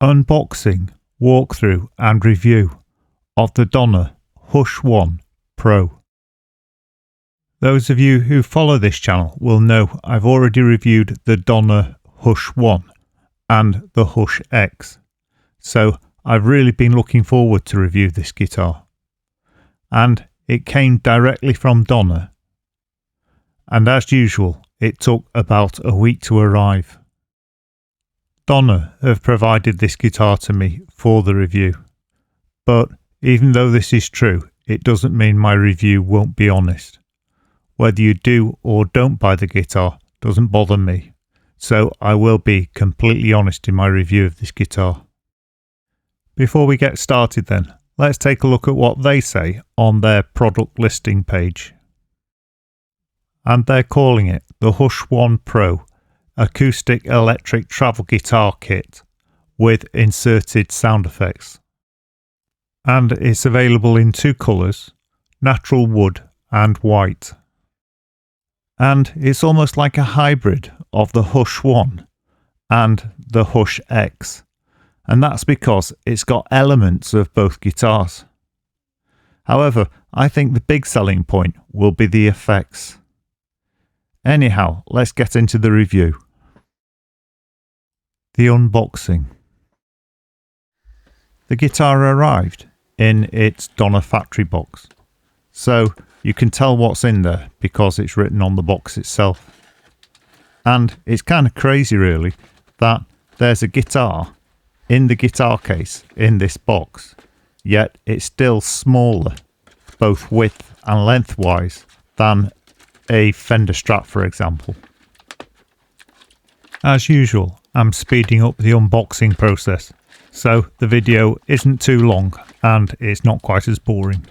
Unboxing, walkthrough and review of the Donner Hush 1 Pro. Those of you who follow this channel will know I've already reviewed the Donner Hush 1 and the Hush X, so I've really been looking forward to review this guitar. And it came directly from Donner, and as usual it took about a week to arrive. Donner have provided this guitar to me for the review, but even though this is true, it doesn't mean my review won't be honest. Whether you do or don't buy the guitar doesn't bother me, so I will be completely honest in my review of this guitar. Before we get started then, let's take a look at what they say on their product listing page. And they're calling it the Hush 1 Pro Acoustic Electric Travel Guitar Kit with inserted sound effects. And it's available in two colours, natural wood and white. And it's almost like a hybrid of the Hush 1 and the Hush X. And that's because it's got elements of both guitars. However, I think the big selling point will be the effects. Anyhow, let's get into the review. The unboxing. The guitar arrived in its Donner factory box, so you can tell what's in there because it's written on the box itself. And it's kind of crazy really that there's a guitar in the guitar case in this box, yet it's still smaller, both width and lengthwise, than a Fender Strat, for example. As usual, I'm speeding up the unboxing process, so the video isn't too long and it's not quite as boring.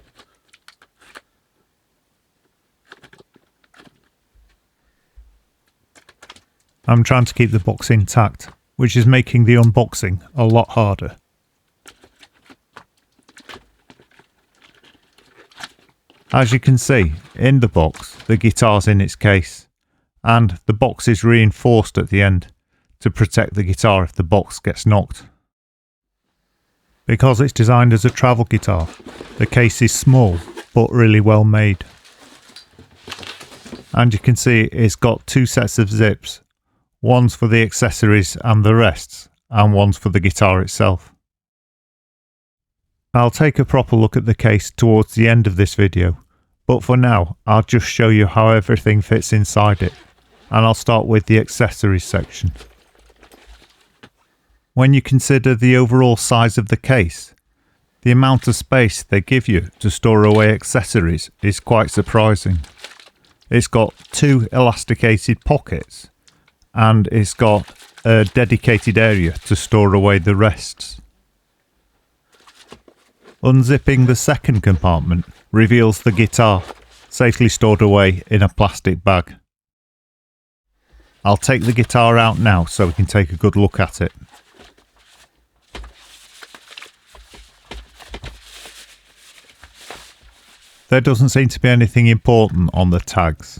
I'm trying to keep the box intact, which is making the unboxing a lot harder. As you can see, in the box, the guitar's in its case, and the box is reinforced at the end to protect the guitar if the box gets knocked. Because it's designed as a travel guitar, the case is small but really well made. And you can see it's got two sets of zips, one's for the accessories and the rests, and one's for the guitar itself. I'll take a proper look at the case towards the end of this video, but for now I'll just show you how everything fits inside it, and I'll start with the accessories section. When you consider the overall size of the case, the amount of space they give you to store away accessories is quite surprising. It's got two elasticated pockets, and it's got a dedicated area to store away the rests. Unzipping the second compartment reveals the guitar, safely stored away in a plastic bag. I'll take the guitar out now so we can take a good look at it. There doesn't seem to be anything important on the tags,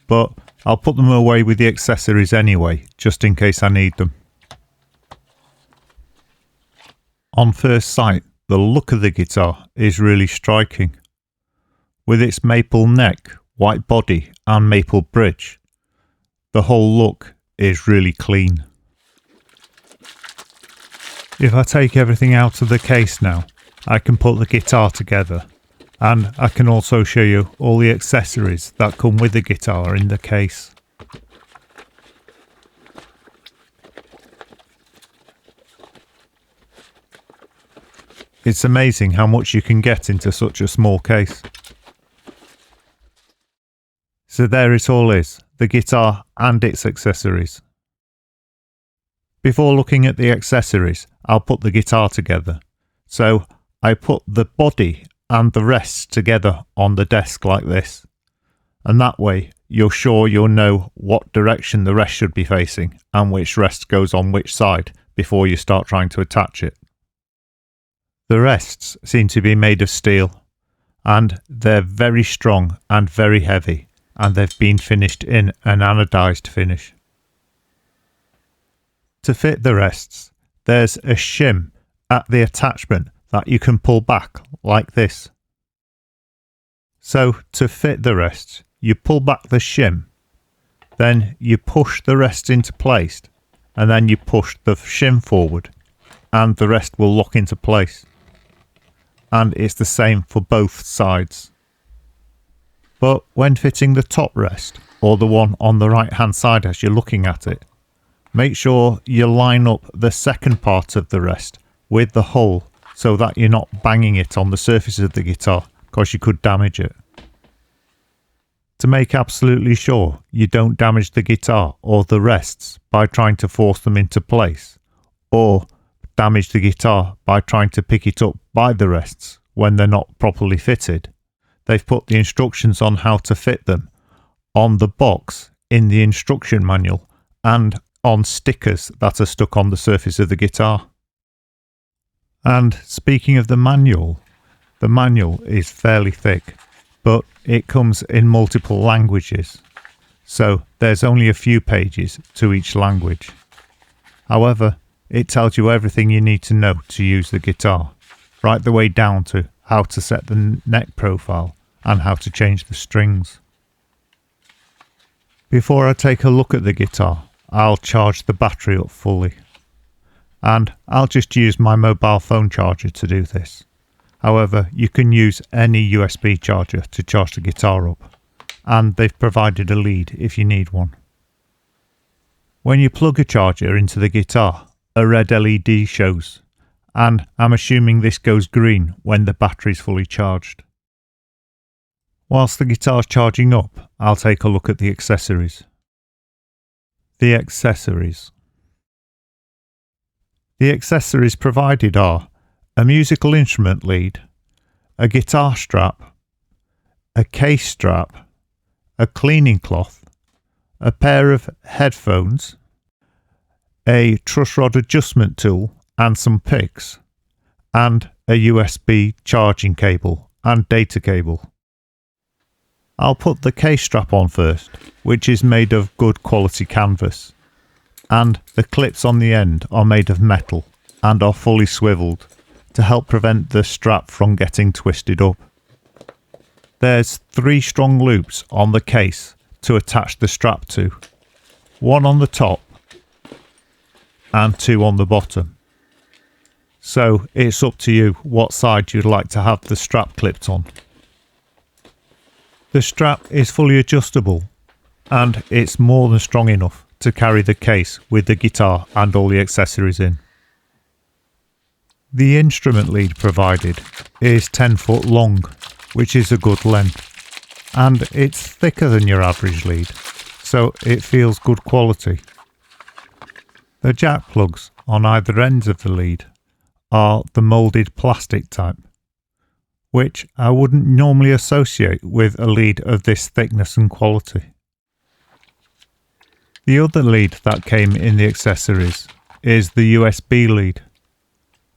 but I'll put them away with the accessories anyway, just in case I need them. On first sight, the look of the guitar is really striking. With its maple neck, white body and maple bridge, the whole look is really clean. If I take everything out of the case now, I can put the guitar together, and I can also show you all the accessories that come with the guitar in the case. It's amazing how much you can get into such a small case. So there it all is, the guitar and its accessories. Before looking at the accessories, I'll put the guitar together. So I put the body and the rests together on the desk like this, and that way you're sure you'll know what direction the rest should be facing and which rest goes on which side before you start trying to attach it. The rests seem to be made of steel, and they're very strong and very heavy, and they've been finished in an anodized finish. To fit the rests, there's a shim at the attachment that you can pull back like this. So to fit the rests, you pull back the shim, then you push the rest into place, and then you push the shim forward and the rest will lock into place. And it's the same for both sides. But when fitting the top rest, or the one on the right hand side as you're looking at it, make sure you line up the second part of the rest with the hole so that you're not banging it on the surface of the guitar, because you could damage it. To make absolutely sure you don't damage the guitar or the rests by trying to force them into place, or damage the guitar by trying to pick it up by the rests when they're not properly fitted, they've put the instructions on how to fit them on the box in the instruction manual and on stickers that are stuck on the surface of the guitar. And speaking of the manual is fairly thick, but it comes in multiple languages, so there's only a few pages to each language. However, it tells you everything you need to know to use the guitar, right the way down to how to set the neck profile and how to change the strings. Before I take a look at the guitar, I'll charge the battery up fully. And I'll just use my mobile phone charger to do this. However, you can use any USB charger to charge the guitar up, and they've provided a lead if you need one. When you plug a charger into the guitar, a red LED shows, and I'm assuming this goes green when the battery's fully charged. Whilst the guitar's charging up, I'll take a look at the accessories. The accessories provided are a musical instrument lead, a guitar strap, a case strap, a cleaning cloth, a pair of headphones, a truss rod adjustment tool and some picks, and a USB charging cable and data cable. I'll put the case strap on first, which is made of good quality canvas, and the clips on the end are made of metal and are fully swiveled to help prevent the strap from getting twisted up. There's 3 strong loops on the case to attach the strap to, 1 on the top and 2 on the bottom. So it's up to you what side you'd like to have the strap clipped on. The strap is fully adjustable and it's more than strong enough to carry the case with the guitar and all the accessories in. The instrument lead provided is 10 foot long, which is a good length, and it's thicker than your average lead, so it feels good quality. The jack plugs on either ends of the lead are the moulded plastic type, which I wouldn't normally associate with a lead of this thickness and quality. The other lead that came in the accessories is the USB lead,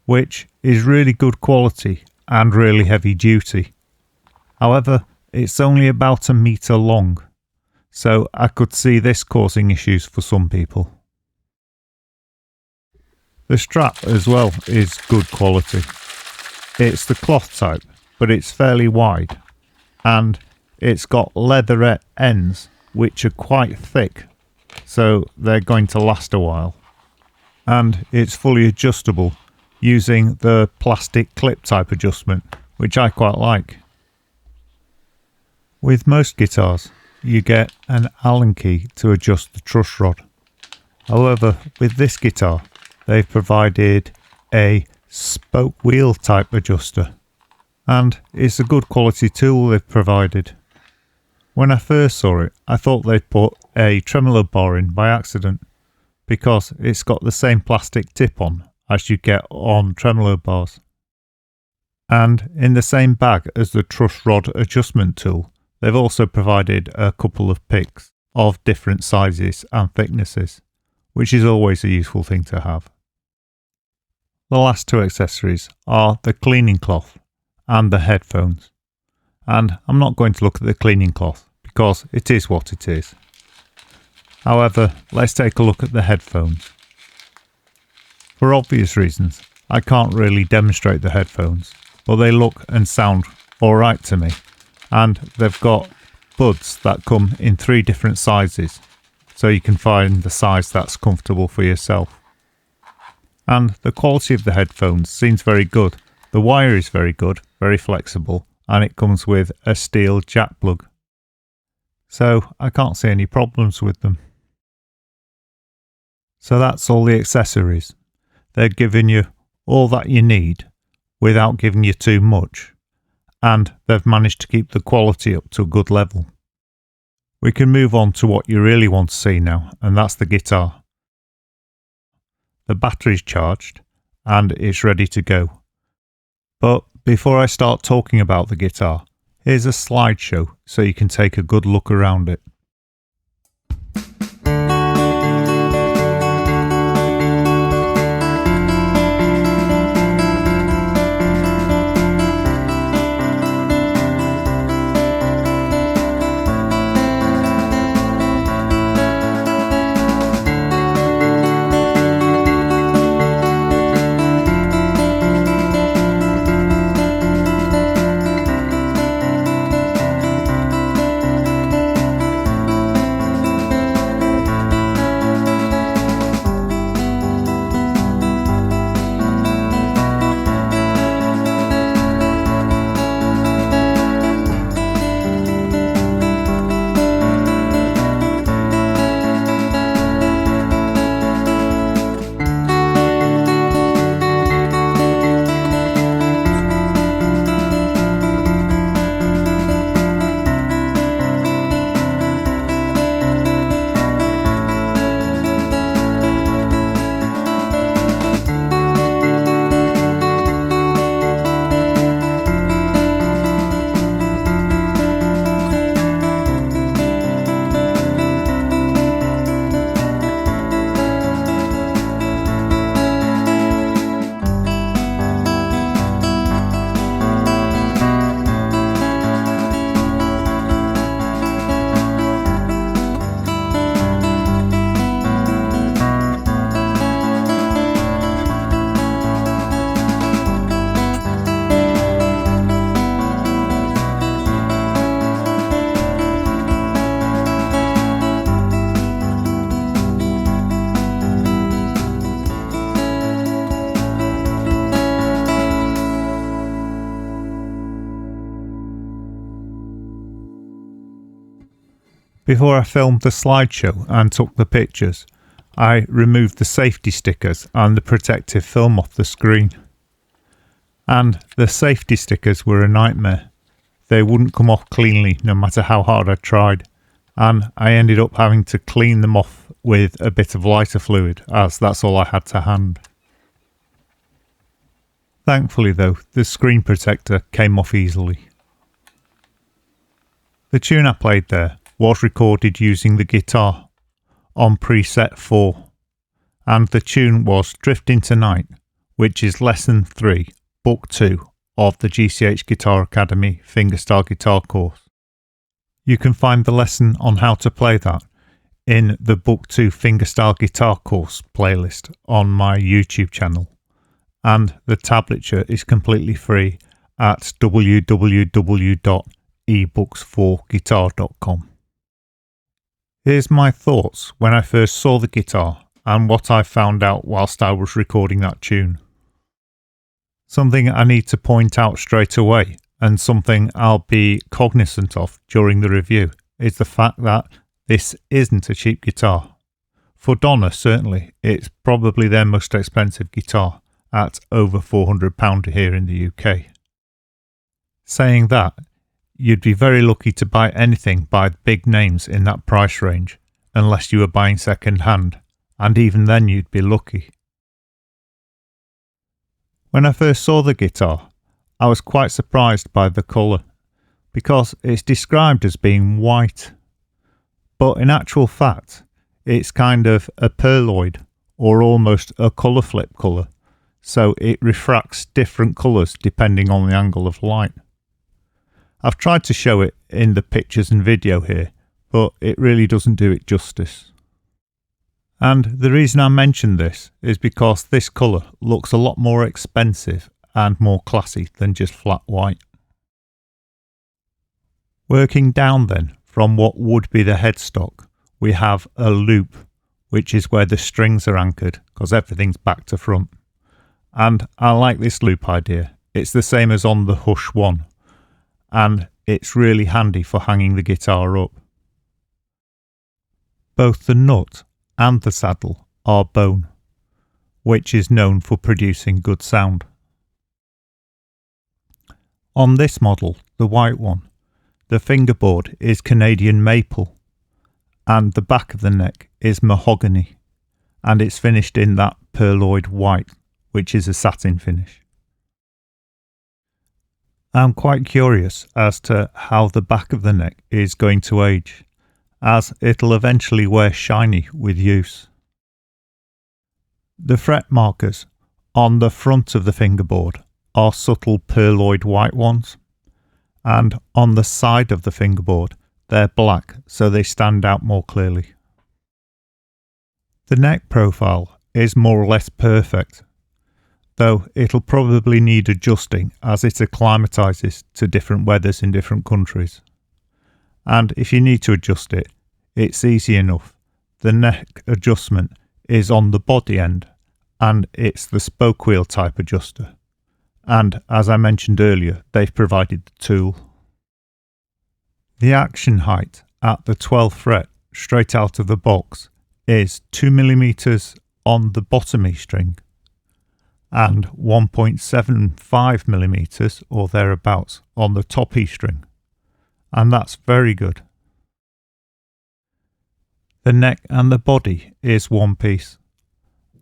which is really good quality and really heavy duty. However, it's only about 1 meter long, so I could see this causing issues for some people. The strap as well is good quality. It's the cloth type, but it's fairly wide, and it's got leather ends which are quite thick, so they're going to last a while. And it's fully adjustable using the plastic clip type adjustment, which I quite like. With most guitars, you get an Allen key to adjust the truss rod. However, with this guitar, they've provided a spoke wheel type adjuster, and it's a good quality tool they've provided. When I first saw it, I thought they'd put a tremolo bar in by accident, because it's got the same plastic tip on as you get on tremolo bars. And in the same bag as the truss rod adjustment tool, they've also provided a couple of picks of different sizes and thicknesses, which is always a useful thing to have. The last 2 accessories are the cleaning cloth and the headphones. And I'm not going to look at the cleaning cloth because it is what it is. However, let's take a look at the headphones. For obvious reasons, I can't really demonstrate the headphones, but they look and sound alright to me, and they've got buds that come in 3 different sizes, so you can find the size that's comfortable for yourself. And the quality of the headphones seems very good. The wire is very good, very flexible, and it comes with a steel jack plug. So I can't see any problems with them. So that's all the accessories. They're giving you all that you need without giving you too much, and they've managed to keep the quality up to a good level. We can move on to what you really want to see now, and that's the guitar. The battery's charged and it's ready to go. But before I start talking about the guitar, here's a slideshow so you can take a good look around it. Before I filmed the slideshow and took the pictures, I removed the safety stickers and the protective film off the screen. And the safety stickers were a nightmare. They wouldn't come off cleanly no matter how hard I tried, and I ended up having to clean them off with a bit of lighter fluid, as that's all I had to hand. Thankfully though, the screen protector came off easily. The tune I played there was recorded using the guitar on preset 4, and the tune was Drifting Tonight, which is lesson 3, book 2 of the GCH Guitar Academy fingerstyle guitar course. You can find the lesson on how to play that in the book 2 fingerstyle guitar course playlist on my YouTube channel, and the tablature is completely free at www.ebooks4guitar.com. Here's my thoughts when I first saw the guitar and what I found out whilst I was recording that tune. Something I need to point out straight away, and something I'll be cognizant of during the review, is the fact that this isn't a cheap guitar. For Donna, certainly, it's probably their most expensive guitar at over £400 here in the UK. Saying that, you'd be very lucky to buy anything by the big names in that price range, unless you were buying second hand, and even then you'd be lucky. When I first saw the guitar, I was quite surprised by the colour, because it's described as being white, but in actual fact, it's kind of a pearloid, or almost a colour flip colour, so it refracts different colours depending on the angle of light. I've tried to show it in the pictures and video here, but it really doesn't do it justice. And the reason I mention this is because this colour looks a lot more expensive and more classy than just flat white. Working down then from what would be the headstock, we have a loop, which is where the strings are anchored because everything's back to front. And I like this loop idea. It's the same as on the Hush 1, and it's really handy for hanging the guitar up. Both the nut and the saddle are bone, which is known for producing good sound. On this model, the white one, the fingerboard is Canadian maple, and the back of the neck is mahogany, and it's finished in that pearloid white, which is a satin finish. I'm quite curious as to how the back of the neck is going to age, as it'll eventually wear shiny with use. The fret markers on the front of the fingerboard are subtle pearloid white ones, and on the side of the fingerboard they're black, so they stand out more clearly. The neck profile is more or less perfect, though it'll probably need adjusting as it acclimatises to different weathers in different countries. And if you need to adjust it, it's easy enough. The neck adjustment is on the body end, and it's the spoke wheel type adjuster. And as I mentioned earlier, they've provided the tool. The action height at the 12th fret straight out of the box is 2mm on the bottom E string and 1.75mm or thereabouts on the top E string, and that's very good. The neck and the body is one piece,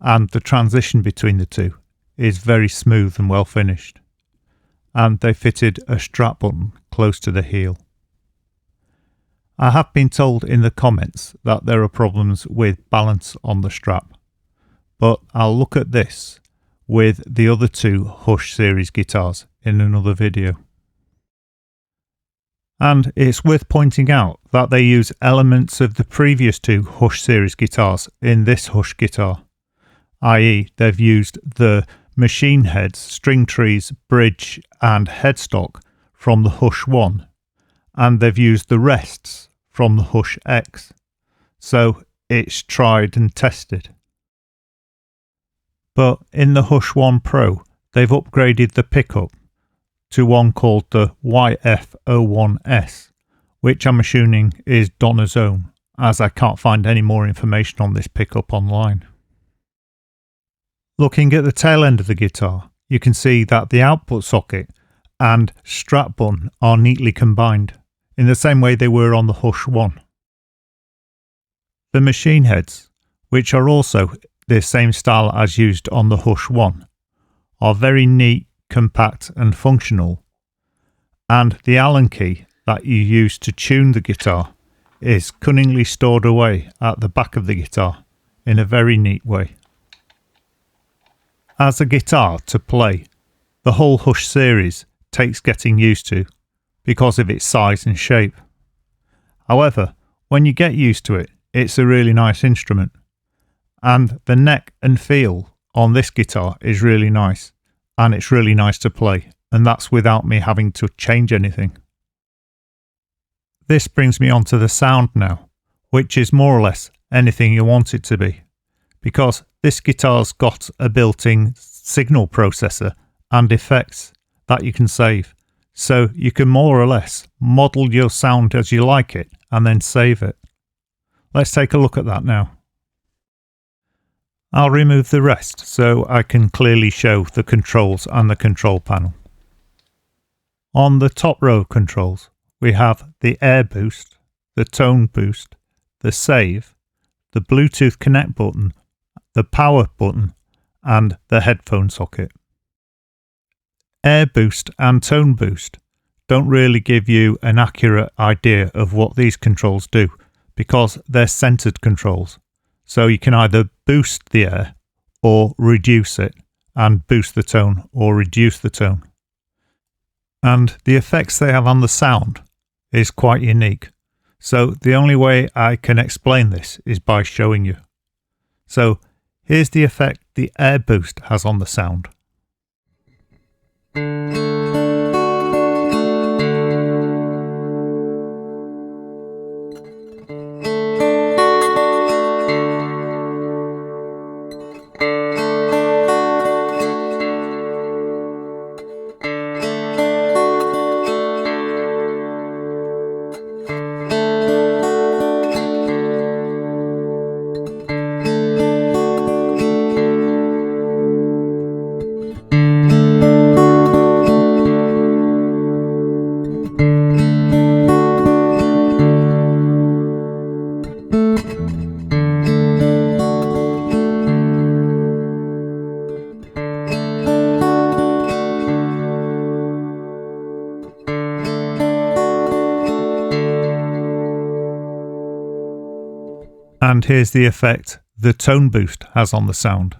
and the transition between the two is very smooth and well finished, and they fitted a strap button close to the heel. I have been told in the comments that there are problems with balance on the strap, but I'll look at this with the other two Hush series guitars in another video. And it's worth pointing out that they use elements of the previous two Hush series guitars in this Hush guitar, i.e. they've used the machine heads, string trees, bridge and headstock from the Hush 1, and they've used the rests from the Hush X, so it's tried and tested. But in the Hush 1 Pro, they've upgraded the pickup to one called the YF01S, which I'm assuming is Donna's own, as I can't find any more information on this pickup online. Looking at the tail end of the guitar, you can see that the output socket and strap button are neatly combined, in the same way they were on the Hush 1. The machine heads, which are also the same style as used on the Hush 1, are very neat, compact and functional, and the Allen key that you use to tune the guitar is cunningly stored away at the back of the guitar in a very neat way. As a guitar to play, the whole Hush series takes getting used to because of its size and shape. However, when you get used to it, it's a really nice instrument, and the neck and feel on this guitar is really nice, and it's really nice to play, and that's without me having to change anything. This brings me on to the sound now, which is more or less anything you want it to be, because this guitar's got a built-in signal processor and effects that you can save, so you can more or less model your sound as you like it and then save it. Let's take a look at that now. I'll remove the rest so I can clearly show the controls and the control panel. On the top row of controls, we have the air boost, the tone boost, the save, the Bluetooth connect button, the power button, and the headphone socket. Air boost and tone boost don't really give you an accurate idea of what these controls do because they're centered controls. So you can either boost the air or reduce it, and boost the tone or reduce the tone. And the effects they have on the sound is quite unique. So the only way I can explain this is by showing you. So here's the effect the air boost has on the sound. And here's the effect the tone boost has on the sound.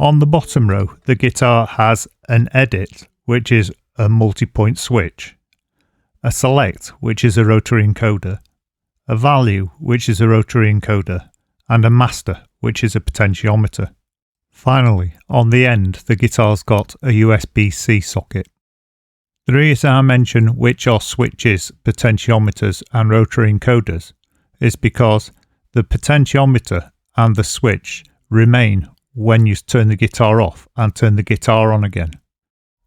On the bottom row, the guitar has an edit, which is a multi-point switch, a select, which is a rotary encoder, a value, which is a rotary encoder, and a master, which is a potentiometer. Finally, on the end, the guitar's got a USB-C socket. The reason I mention which are switches, potentiometers, and rotary encoders is because the potentiometer and the switch remain when you turn the guitar off and turn the guitar on again,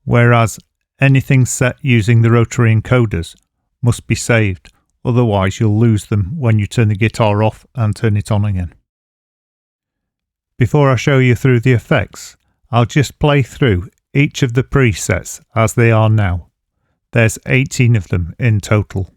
whereas anything set using the rotary encoders must be saved, otherwise you'll lose them when you turn the guitar off and turn it on again. Before I show you through the effects, I'll just play through each of the presets as they are now. There's 18 of them in total.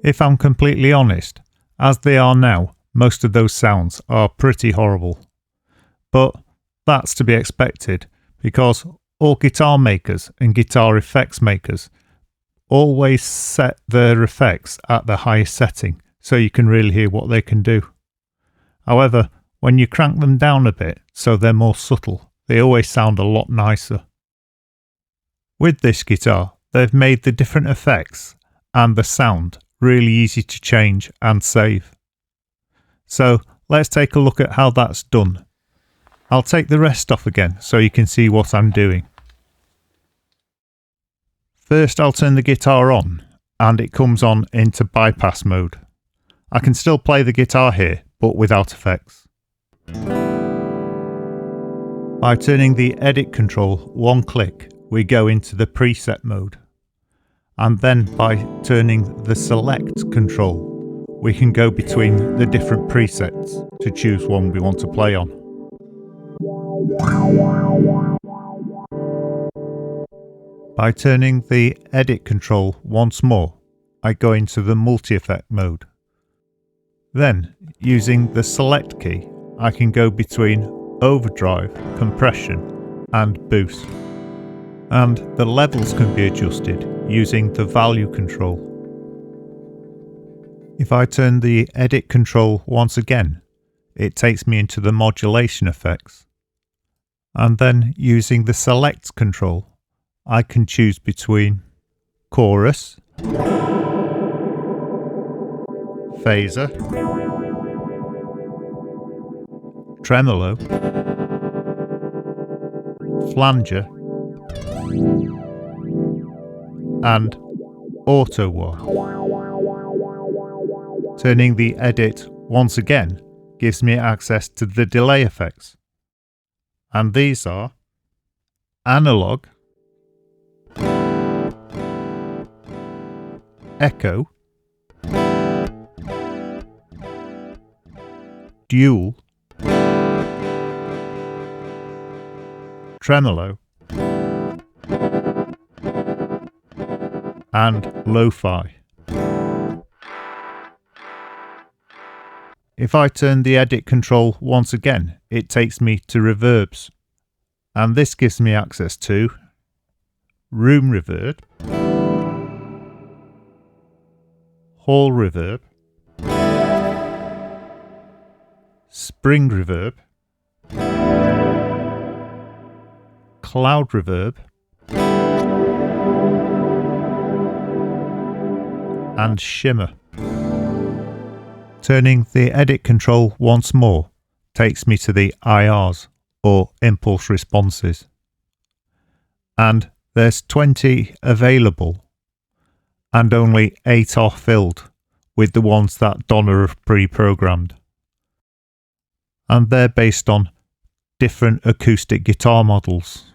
If I'm completely honest, as they are now, most of those sounds are pretty horrible. But that's to be expected, because all guitar makers and guitar effects makers always set their effects at the highest setting so you can really hear what they can do. However, when you crank them down a bit so they're more subtle, they always sound a lot nicer. With this guitar, they've made the different effects and the sound really easy to change and save. So let's take a look at how that's done. I'll take the rest off again so you can see what I'm doing. First I'll turn the guitar on and it comes on into bypass mode. I can still play the guitar here but without effects. By turning the edit control one click we go into the preset mode. And then by turning the select control, we can go between the different presets to choose one we want to play on. By turning the edit control once more, I go into the multi-effect mode. Then, using the select key, I can go between overdrive, compression and boost. And the levels can be adjusted using the value control. If I turn the edit control once again, it takes me into the modulation effects. And then using the select control, I can choose between chorus, phaser, tremolo, flanger, and auto wah. Turning the edit once again gives me access to the delay effects, and these are analog, echo, dual, tremolo, and lo-fi. If I turn the edit control once again, it takes me to reverbs, and this gives me access to room reverb, hall reverb, spring reverb, cloud reverb, and shimmer. Turning the edit control once more takes me to the IRs, or impulse responses. And there's 20 available, and only 8 are filled with the ones that Donna have pre-programmed. And they're based on different acoustic guitar models.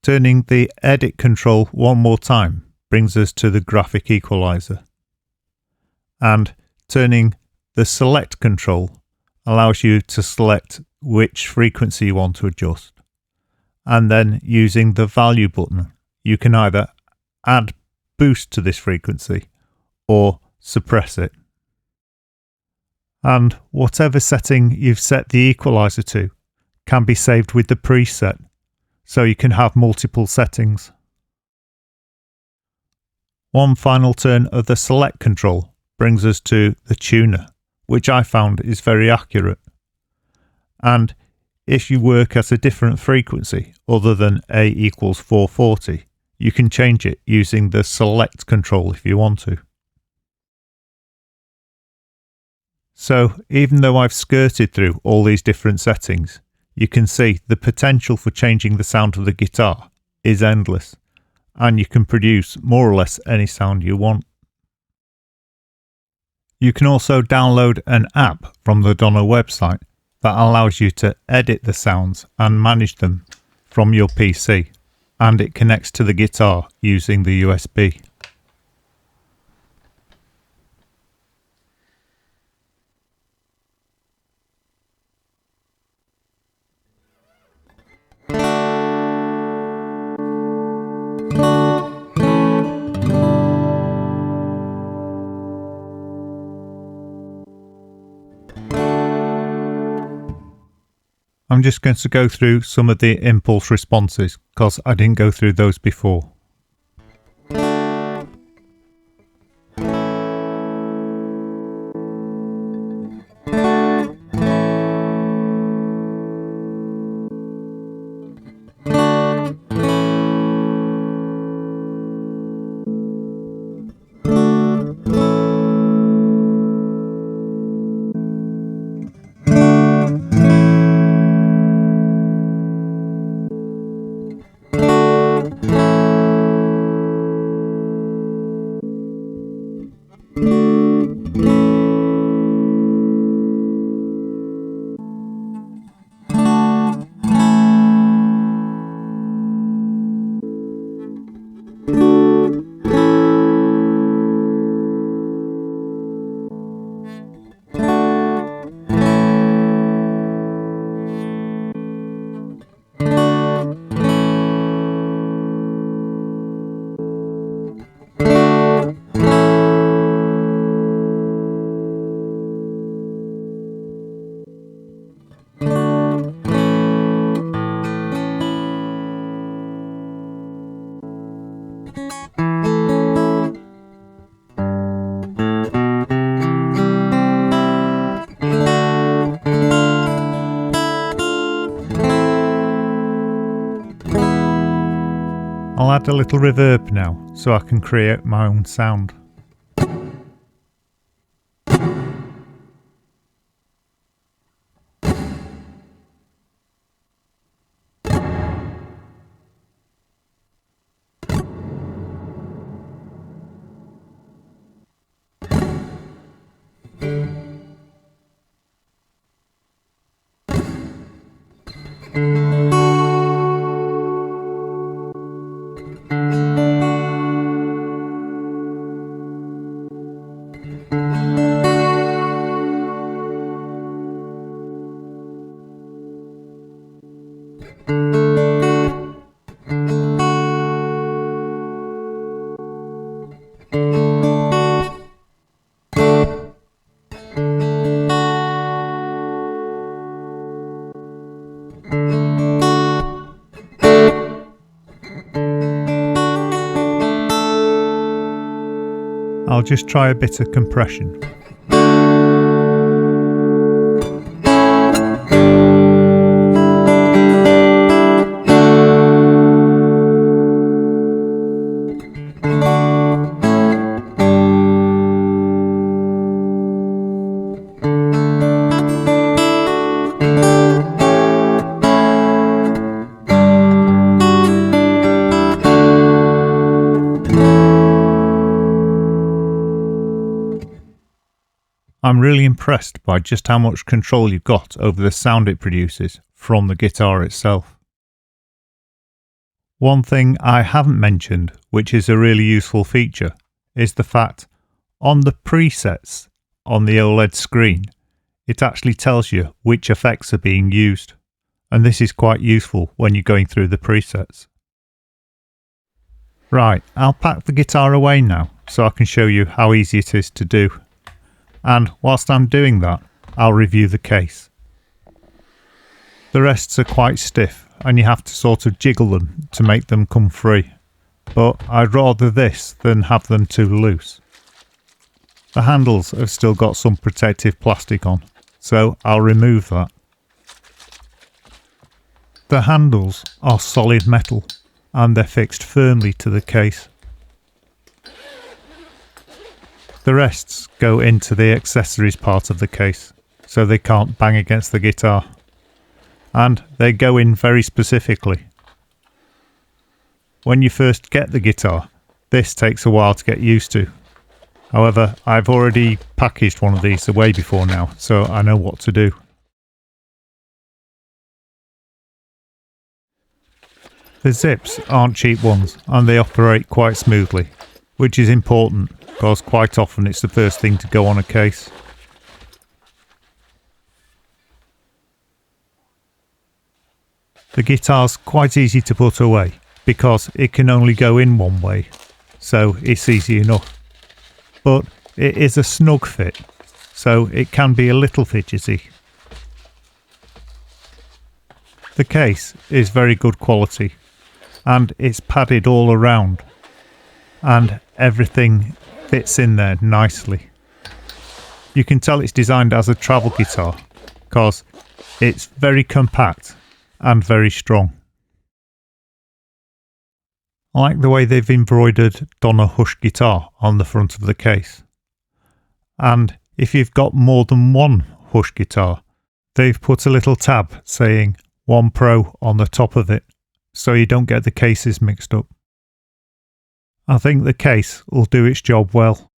Turning the edit control one more time brings us to the graphic equalizer. And turning the select control allows you to select which frequency you want to adjust. And then using the value button, you can either add boost to this frequency or suppress it. And whatever setting you've set the equalizer to can be saved with the preset, so you can have multiple settings. One final turn of the select control brings us to the tuner, which I found is very accurate. And if you work at a different frequency other than A equals 440, you can change it using the select control if you want to. So even though I've skirted through all these different settings, you can see the potential for changing the sound of the guitar is endless, and you can produce more or less any sound you want. You can also download an app from the Donner website that allows you to edit the sounds and manage them from your PC, and it connects to the guitar using the USB. I'm just going to go through some of the impulse responses because I didn't go through those before. I'll add a little reverb now so I can create my own sound. I'll just try a bit of compression. I'm really impressed by just how much control you've got over the sound it produces from the guitar itself. One thing I haven't mentioned, which is a really useful feature, is the fact on the presets on the OLED screen, it actually tells you which effects are being used, and this is quite useful when you're going through the presets. Right, I'll pack the guitar away now so I can show you how easy it is to do. And whilst I'm doing that, I'll review the case. The rests are quite stiff and you have to sort of jiggle them to make them come free, but I'd rather this than have them too loose. The handles have still got some protective plastic on, so I'll remove that. The handles are solid metal and they're fixed firmly to the case. The rests go into the accessories part of the case, so they can't bang against the guitar. and they go in very specifically. When you first get the guitar, this takes a while to get used to. However, I've already packaged one of these away before now, so I know what to do. The zips aren't cheap ones, and they operate quite smoothly, which is important because quite often it's the first thing to go on a case. The guitar's quite easy to put away because it can only go in one way, so it's easy enough. But it is a snug fit, so it can be a little fidgety. The case is very good quality, and it's padded all around, and everything fits in there nicely. You can tell it's designed as a travel guitar because it's very compact and very strong. I like the way they've embroidered Donner Hush Guitar on the front of the case. And if you've got more than one Hush guitar, they've put a little tab saying 1 Pro on the top of it, so you don't get the cases mixed up. I think the case will do its job well.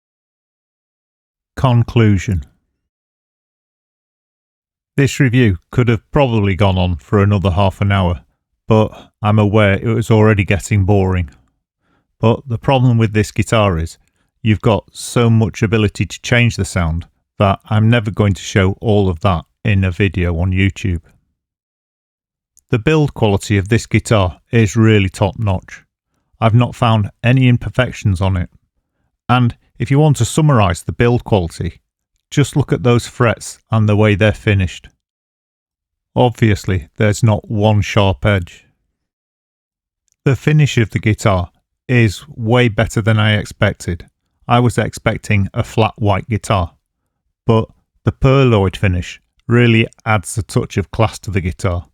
Conclusion. This review could have probably gone on for another half an hour, but I'm aware it was already getting boring. But the problem with this guitar is you've got so much ability to change the sound that I'm never going to show all of that in a video on YouTube. The build quality of this guitar is really top notch. I've not found any imperfections on it. And if you want to summarise the build quality, just look at those frets and the way they're finished. Obviously, there's not one sharp edge. The finish of the guitar is way better than I expected. I was expecting a flat white guitar, but the pearloid finish really adds a touch of class to the guitar,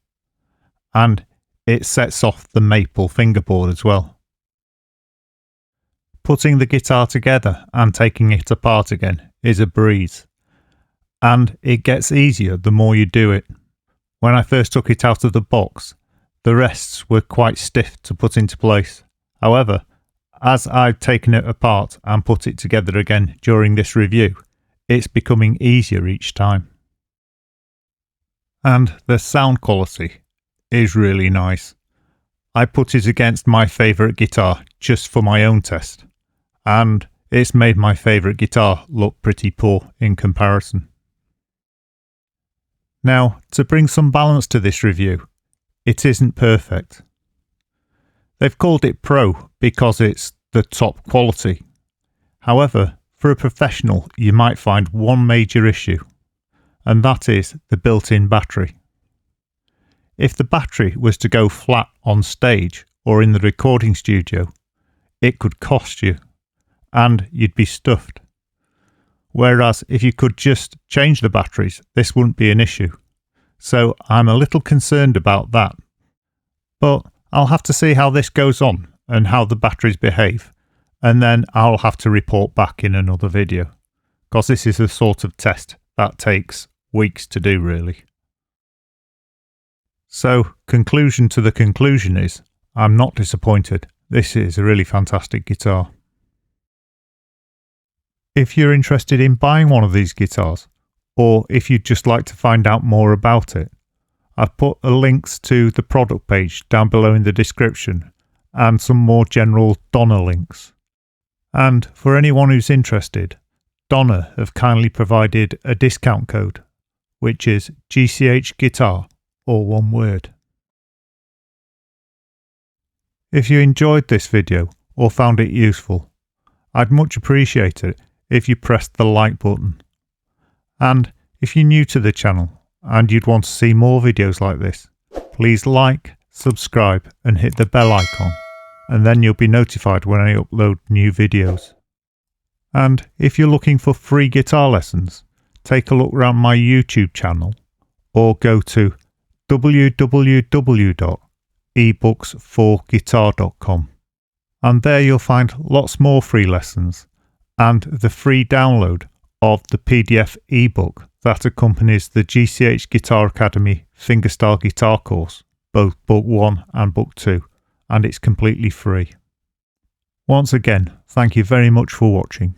and it sets off the maple fingerboard as well. Putting the guitar together and taking it apart again is a breeze, and it gets easier the more you do it. When I first took it out of the box, the rests were quite stiff to put into place. However, as I've taken it apart and put it together again during this review, it's becoming easier each time. And the sound quality is really nice. I put it against my favourite guitar just for my own test, and it's made my favourite guitar look pretty poor in comparison. Now, to bring some balance to this review, it isn't perfect. They've called it Pro because it's the top quality. However, for a professional, you might find one major issue, and that is the built-in battery. If the battery was to go flat on stage or in the recording studio, it could cost you, and you'd be stuffed. Whereas if you could just change the batteries, this wouldn't be an issue. So I'm a little concerned about that. But I'll have to see how this goes on and how the batteries behave, and then I'll have to report back in another video, because this is the sort of test that takes weeks to do really. So conclusion to the conclusion is, I'm not disappointed. This is a really fantastic guitar. If you're interested in buying one of these guitars, or if you'd just like to find out more about it, I've put the links to the product page down below in the description and some more general Donner links. And for anyone who's interested, Donner have kindly provided a discount code, which is GCH Guitar, all one word. If you enjoyed this video or found it useful, I'd much appreciate it if you pressed the like button. And if you're new to the channel and you'd want to see more videos like this, please like, subscribe and hit the bell icon, and then you'll be notified when I upload new videos. And if you're looking for free guitar lessons, take a look around my YouTube channel or go to www.ebooks4guitar.com, and there you'll find lots more free lessons and the free download of the PDF ebook that accompanies the GCH Guitar Academy fingerstyle guitar course, both Book 1 and Book 2, and it's completely free. Once again, thank you very much for watching.